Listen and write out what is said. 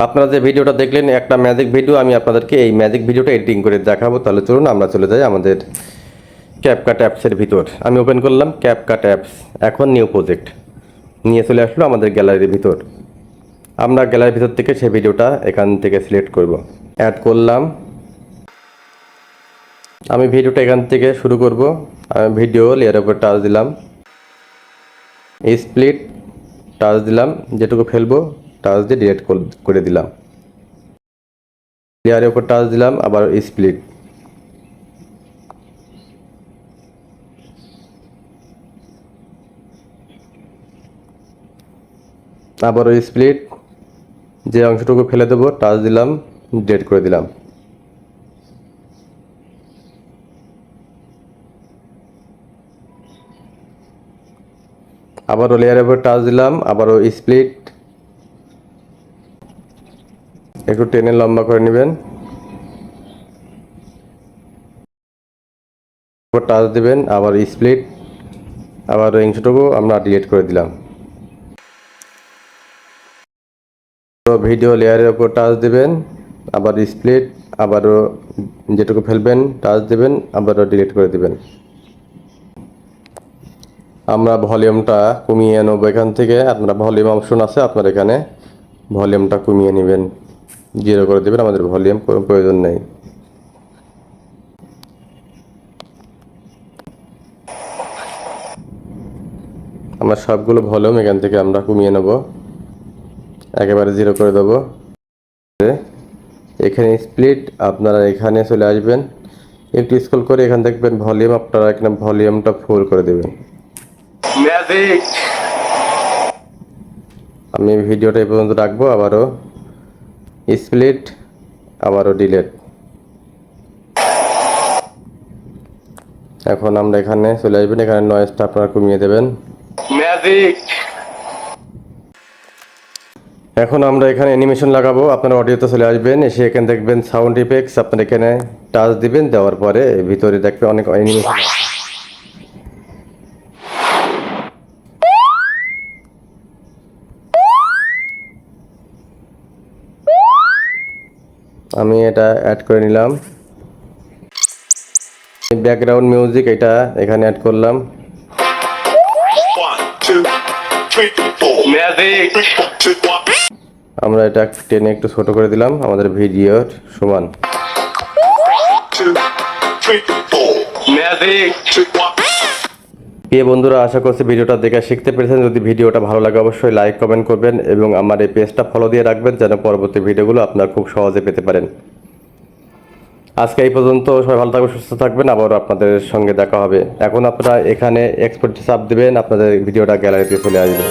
আপনারা যে ভিডিওটা দেখলেন একটা ম্যাজিক ভিডিও, আমি আপনাদেরকে এই ম্যাজিক ভিডিওটা এডিটিং করে দেখাবো। তাহলে চলুন আমরা চলে যাই আমাদের ক্যাপকাট অ্যাপসের ভিতর। আমি ওপেন করলাম ক্যাপকাট অ্যাপস, এখন নিউ প্রজেক্ট নিয়ে চলে আসলো আমাদের গ্যালারির ভিতর। আমরা গ্যালারির ভিতর থেকে সেই ভিডিওটা এখান থেকে সিলেক্ট করব, অ্যাড করলাম। আমি ভিডিওটা এখান থেকে শুরু করব। আমি ভিডিও লেয়ারের উপর টাচ দিলাম, স্প্লিট টাচ দিলাম, যেটুকু ফেলবো টাচ দিয়ে ডিলিট করে দিলাম। লেয়ারের উপর টাচ দিলাম, আবার স্প্লিট, আবারও স্প্লিট, যে অংশটুকু ফেলে দেবো টাচ দিলাম, ডিলিট করে দিলাম। আবারও লেয়ারের উপর টাচ দিলাম, আবারও স্প্লিট, একটু টেনে লম্বা করে নেবেন, টাচ দিবেন, আবার স্প্লিট, আবার ওই অংশটুকু আমরা ডিলিট করে দিলাম। ভিডিও লেয়ারের উপর টাচ দিবেন, আবার স্প্লিট, আবারও যেটুকু ফেলবেন টাচ দিবেন, আবারও ডিলিট করে দিবেন। আমরা ভলিউমটা কমিয়ে নেব এখান থেকে। আপনারা ভলিউম অপশন আছে, আপনার এখানে ভলিউমটা কমিয়ে নেবেন, 0 করে দেবেন। আমাদের ভলিউম কোনো প্রয়োজন নেই। আমরা সবগুলো ভলিউম এখান থেকে আমরা কমিয়ে নেব, একেবারে 0 করে দেব। এখানে স্প্লিট, আপনারা এখানে চলে আসবেন, একটু স্ক্রল করে এখানে দেখবেন ভলিউম, আপনারা এখানে ভলিউমটা ফুল করে দেবেন। আমি ভিডিওটা এই পর্যন্ত রাখবো, আবারও স্প্লিট, আবারও ডিলিট। এখন আমরা এখানে চলে আসবেন, এখানে নয়েজটা আপনারা কমিয়ে দেবেন। এখন আমরা এখানে অ্যানিমেশন লাগাবো। আপনারা অডিওতে চলে আসবেন, এসে এখানে দেখবেন সাউন্ড ইফেক্টস, আপনারা এখানে টাচ দিবেন, দেওয়ার পরে ভিতরে দেখবেন অনেক অ্যানিমেশন। আমি এটা অ্যাড করে নিলাম। ব্যাকগ্রাউন্ড মিউজিক এটা এখানে অ্যাড করলাম। আমরা এটা টেনে একটু ছোট করে দিলাম, আমাদের ভিডিওর সমান। প্রিয় বন্ধুরা, আশা করছি ভিডিওটা দেখে শিখতে পেরেছেন। যদি ভিডিওটা ভালো লাগে অবশ্যই লাইক কমেন্ট করবেন এবং আমার এই পেজটা ফলো দিয়ে রাখবেন, যেন পরবর্তী ভিডিওগুলো আপনারা খুব সহজে পেতে পারেন। আজকে এই পর্যন্ত, সবাই ভালো থাকবেন, সুস্থ থাকবেন, আবারও আপনাদের সঙ্গে দেখা হবে। এখন আপনারা এখানে এক্সপোর্ট চাপ দিবেন, আপনাদের ভিডিওটা গ্যালারিতে চলে আসবে।